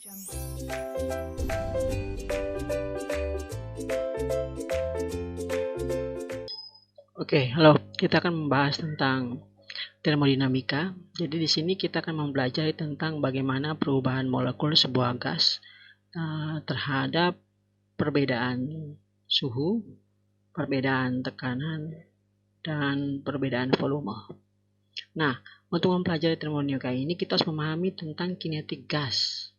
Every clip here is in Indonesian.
Oke, halo. Kita akan membahas tentang termodinamika. Jadi di sini kita akan mempelajari tentang bagaimana perubahan molekul sebuah gas terhadap perbedaan suhu, perbedaan tekanan, dan perbedaan volume. Nah, untuk mempelajari termodinamika ini kita harus memahami tentang kinetik gas.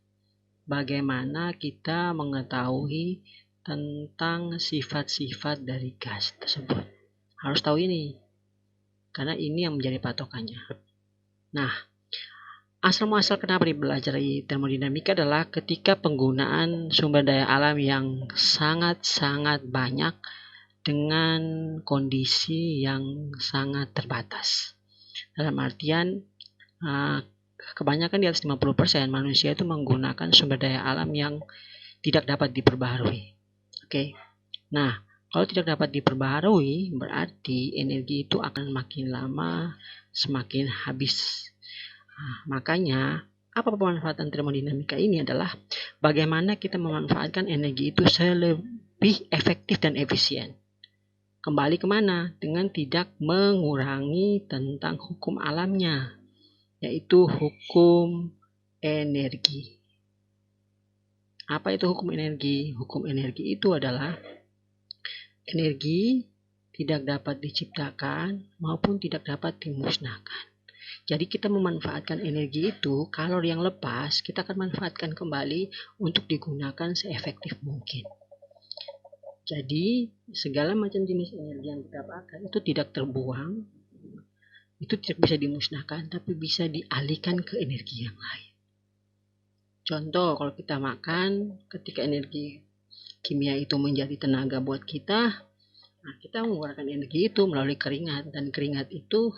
Bagaimana kita mengetahui tentang sifat-sifat dari gas tersebut. Harus tahu ini, karena ini yang menjadi patokannya. Nah, asal-muasal kenapa dipelajari termodinamika adalah ketika penggunaan sumber daya alam yang sangat-sangat banyak dengan kondisi yang sangat terbatas. Dalam artian, kebanyakan di atas 50% manusia itu menggunakan sumber daya alam yang tidak dapat diperbaharui. Oke. Nah, kalau tidak dapat diperbaharui, berarti energi itu akan makin lama semakin habis. Makanya, apa pemanfaatan termodinamika ini adalah bagaimana kita memanfaatkan energi itu lebih efektif dan efisien. Kembali kemana? Dengan tidak mengurangi tentang hukum alamnya, yaitu hukum energi. Apa itu hukum energi? Hukum energi itu adalah energi tidak dapat diciptakan maupun tidak dapat dimusnahkan. Jadi kita memanfaatkan energi itu, kalori yang lepas kita akan manfaatkan kembali untuk digunakan seefektif mungkin. Jadi segala macam jenis energi yang kita pakai itu tidak terbuang, itu tidak bisa dimusnahkan, tapi bisa dialihkan ke energi yang lain. Contoh, kalau kita makan, ketika energi kimia itu menjadi tenaga buat kita, kita mengeluarkan energi itu melalui keringat, dan keringat itu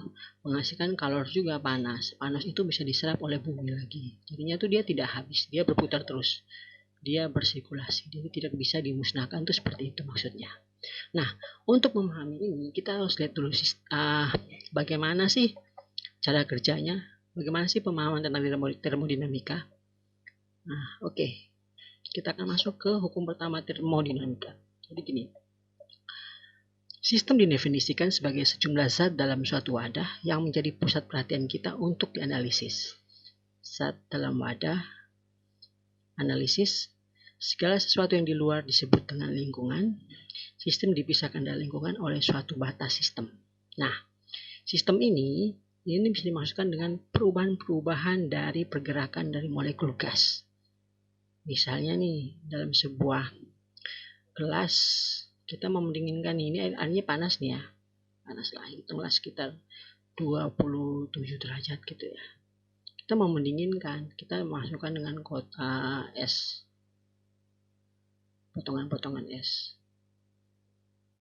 menghasilkan kalori juga panas. Panas itu bisa diserap oleh bumi lagi. Jadinya itu dia tidak habis, dia berputar terus. Dia bersirkulasi, jadi tidak bisa dimusnahkan, itu seperti itu maksudnya. Nah, untuk memahami ini kita harus lihat dulu bagaimana sih cara kerjanya, bagaimana sih pemahaman tentang termodinamika. Nah, oke. Kita akan masuk ke hukum pertama termodinamika. Jadi gini. Sistem didefinisikan sebagai sejumlah zat dalam suatu wadah yang menjadi pusat perhatian kita untuk dianalisis. Zat dalam wadah, analisis, segala sesuatu yang di luar disebut dengan lingkungan. Sistem dipisahkan dari lingkungan oleh suatu batas sistem. Nah, sistem ini bisa dimaksudkan dengan perubahan-perubahan dari pergerakan dari molekul gas. Misalnya nih, dalam sebuah gelas, kita mau mendinginkan ini, airnya panas nih ya. Panas lah, hitunglah sekitar 27 derajat gitu ya. Kita mau mendinginkan, kita masukkan dengan es. Potongan-potongan es.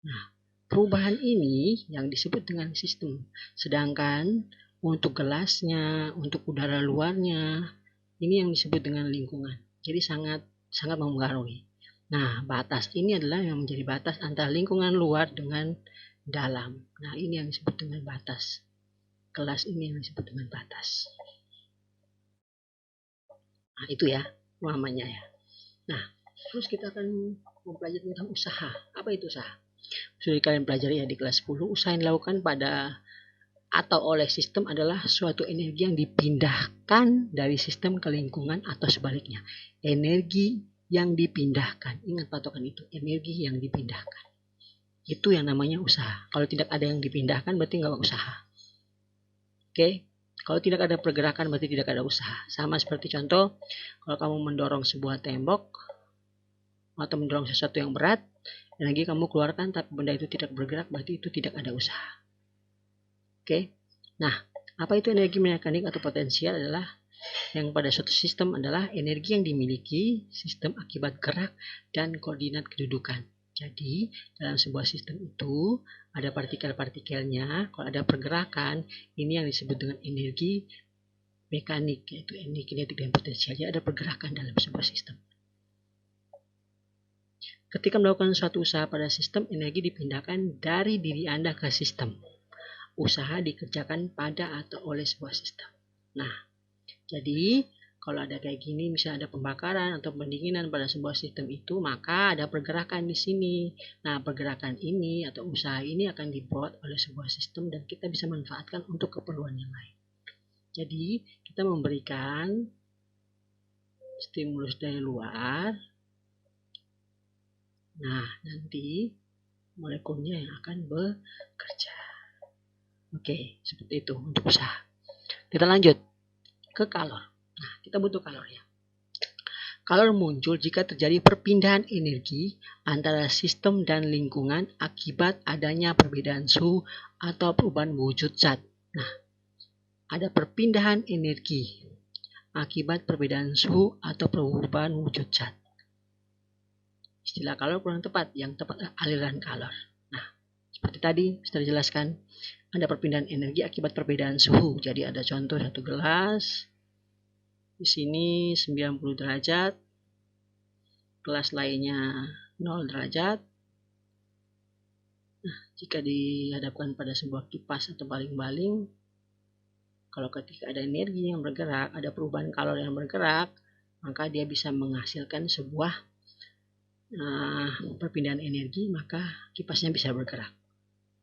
Nah, perubahan ini yang disebut dengan sistem. Sedangkan untuk gelasnya, untuk udara luarnya, ini yang disebut dengan lingkungan. Jadi sangat mempengaruhi. Nah, batas ini adalah yang menjadi batas antara lingkungan luar dengan dalam. Nah, ini yang disebut dengan batas. Kelas ini yang disebut dengan batas. Nah, itu ya namanya ya. Nah, terus kita akan mempelajari tentang usaha. Apa itu usaha? Sudah kalian pelajari ya di kelas 10. Usaha yang dilakukan pada atau oleh sistem adalah suatu energi yang dipindahkan dari sistem ke lingkungan atau sebaliknya. Energi yang dipindahkan. Ingat patokan itu, energi yang dipindahkan. Itu yang namanya usaha. Kalau tidak ada yang dipindahkan berarti nggak usaha. Oke? Kalau tidak ada pergerakan berarti tidak ada usaha. Sama seperti contoh, kalau kamu mendorong sebuah tembok atau mendorong sesuatu yang berat, energi kamu keluarkan tapi benda itu tidak bergerak, berarti itu tidak ada usaha. Oke? Nah, apa itu energi mekanik atau potensial adalah yang pada suatu sistem adalah energi yang dimiliki sistem akibat gerak dan koordinat kedudukan. Jadi, dalam sebuah sistem itu ada partikel-partikelnya. Kalau ada pergerakan, ini yang disebut dengan energi mekanik, yaitu energi kinetik dan potensial. Jadi ada pergerakan dalam sebuah sistem. Ketika melakukan suatu usaha pada sistem, energi dipindahkan dari diri Anda ke sistem. Usaha dikerjakan pada atau oleh sebuah sistem. Nah, jadi kalau ada kayak gini, misalnya ada pembakaran atau pendinginan pada sebuah sistem itu, maka ada pergerakan di sini. Nah, pergerakan ini atau usaha ini akan dibuat oleh sebuah sistem dan kita bisa manfaatkan untuk keperluan yang lain. Jadi, kita memberikan stimulus dari luar. Nah, nanti molekulnya yang akan bekerja. Oke, seperti itu untuk usaha. Kita lanjut ke kalor. Nah, kita butuh kalor ya. Kalor muncul jika terjadi perpindahan energi antara sistem dan lingkungan akibat adanya perbedaan suhu atau perubahan wujud zat. Nah, ada perpindahan energi akibat perbedaan suhu atau perubahan wujud zat. Istilah kalor kurang tepat, yang tepat aliran kalor. Nah, seperti tadi sudah dijelaskan, ada perpindahan energi akibat perbedaan suhu. Jadi ada contoh satu gelas, di sini 90 derajat, gelas lainnya 0 derajat. Nah, jika dihadapkan pada sebuah kipas atau baling-baling, kalau ketika ada energi yang bergerak, ada perubahan kalor yang bergerak, maka dia bisa menghasilkan sebuah perpindahan energi, maka kipasnya bisa bergerak.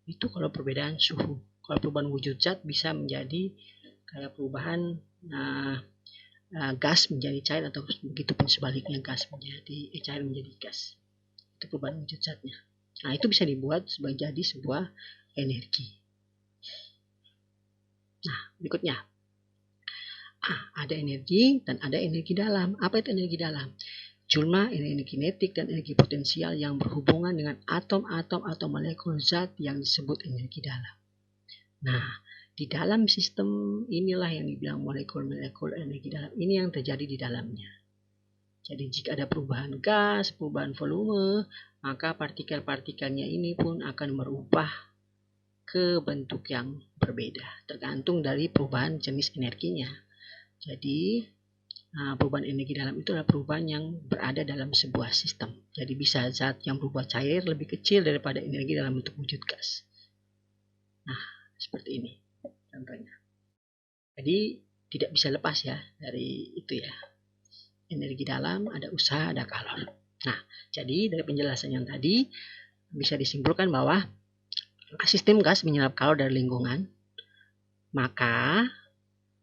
Itu kalau perbedaan suhu. Kalau perubahan wujud zat bisa menjadi kayak perubahan gas menjadi cair, atau begitu pun sebaliknya, gas menjadi cair menjadi gas. Itu perubahan wujud zatnya. Nah, itu bisa dibuat sebagai jadi sebuah energi. Nah, berikutnya. Ada energi dan ada energi dalam. Apa itu energi dalam? Cuma energi kinetik dan energi potensial yang berhubungan dengan atom-atom atau molekul zat yang disebut energi dalam. Nah, di dalam sistem inilah yang dibilang molekul-molekul energi dalam. Ini yang terjadi di dalamnya. Jadi jika ada perubahan gas, perubahan volume, maka partikel-partikelnya ini pun akan berubah ke bentuk yang berbeda, tergantung dari perubahan jenis energinya. Jadi perubahan energi dalam itu adalah perubahan yang berada dalam sebuah sistem. Jadi bisa zat yang berubah cair lebih kecil daripada energi dalam bentuk wujud gas. Nah, seperti ini contohnya. Jadi tidak bisa lepas ya dari itu ya. Energi dalam, ada usaha, ada kalor. Nah, jadi dari penjelasan yang tadi bisa disimpulkan bahwa sistem gas menyerap kalor dari lingkungan, maka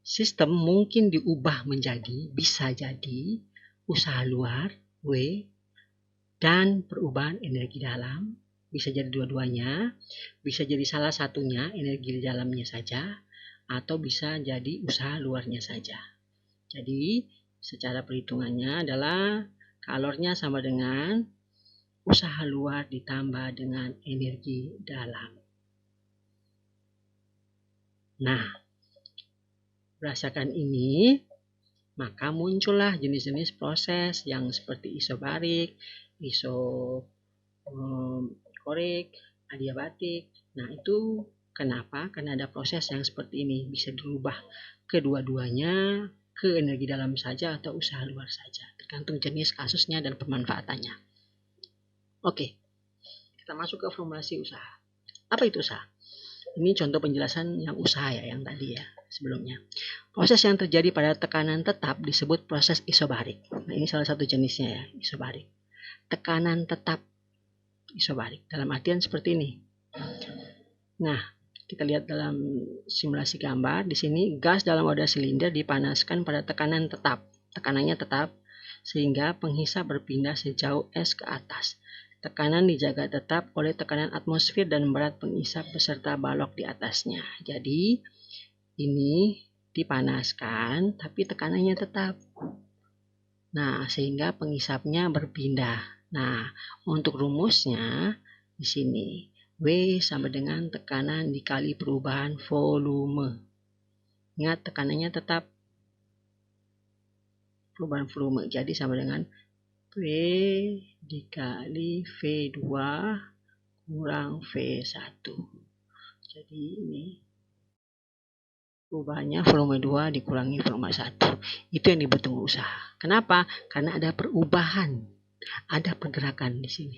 sistem mungkin diubah menjadi, bisa jadi usaha luar, W, dan perubahan energi dalam. Bisa jadi dua-duanya, bisa jadi salah satunya energi di dalamnya saja, atau bisa jadi usaha luarnya saja. Jadi secara perhitungannya adalah kalornya sama dengan usaha luar ditambah dengan energi dalam. Nah, berdasarkan ini, maka muncullah jenis-jenis proses yang seperti isobarik, isokorik, adiabatik. Nah, itu kenapa? Karena ada proses yang seperti ini. Bisa dirubah kedua-duanya ke energi dalam saja atau usaha luar saja. Tergantung jenis kasusnya dan pemanfaatannya. Oke, kita masuk ke formulasi usaha. Apa itu usaha? Ini contoh penjelasan yang usaha ya, yang tadi ya sebelumnya. Proses yang terjadi pada tekanan tetap disebut proses isobarik. Nah, ini salah satu jenisnya ya, isobarik. Tekanan tetap isobarik. Dalam artian seperti ini. Nah, kita lihat dalam simulasi gambar. Di sini gas dalam wadah silinder dipanaskan pada tekanan tetap. Tekanannya tetap sehingga penghisap berpindah sejauh S ke atas. Tekanan dijaga tetap oleh tekanan atmosfer dan berat penghisap beserta balok di atasnya. Jadi, ini dipanaskan tapi tekanannya tetap. Nah, sehingga penghisapnya berpindah. Nah, untuk rumusnya di sini W sama dengan tekanan dikali perubahan volume. Ingat, tekanannya tetap, perubahan volume. Jadi sama dengan V dikali V2 kurang V1. Jadi ini perubahannya volume 2 dikurangi volume 1. Itu yang dibutuhkan usaha. Kenapa? Karena ada perubahan, ada pergerakan di sini.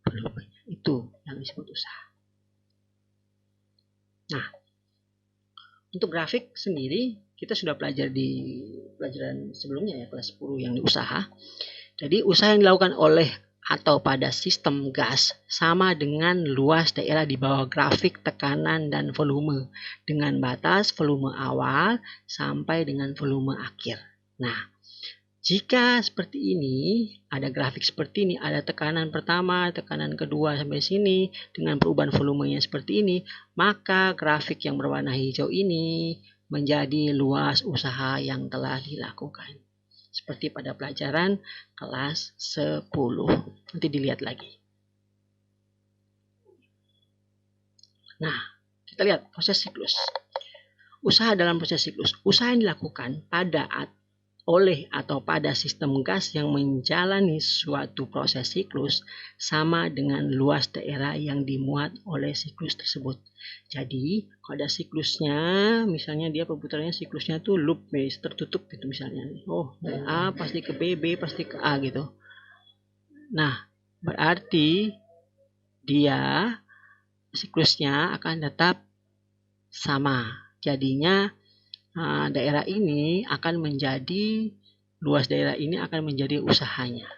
Volumenya. Itu yang disebut usaha. Nah, untuk grafik sendiri kita sudah pelajari di pelajaran sebelumnya ya, kelas 10 yang di usaha. Jadi usaha yang dilakukan oleh atau pada sistem gas sama dengan luas daerah di bawah grafik tekanan dan volume dengan batas volume awal sampai dengan volume akhir. Nah, jika seperti ini, ada grafik seperti ini, ada tekanan pertama, tekanan kedua sampai sini, dengan perubahan volumenya seperti ini, maka grafik yang berwarna hijau ini menjadi luas usaha yang telah dilakukan. Seperti pada pelajaran kelas 10. Nanti dilihat lagi. Nah, kita lihat proses siklus. Usaha dalam proses siklus. Usaha yang dilakukan oleh atau pada sistem gas yang menjalani suatu proses siklus sama dengan luas daerah yang dimuat oleh siklus tersebut. Jadi, kalau ada siklusnya, misalnya dia perputarannya siklusnya tuh loop base tertutup gitu misalnya. Oh, dari A pasti ke B, B pasti ke A gitu. Nah, berarti dia siklusnya akan tetap sama. Jadinya daerah ini akan menjadi, luas daerah ini akan menjadi usahanya.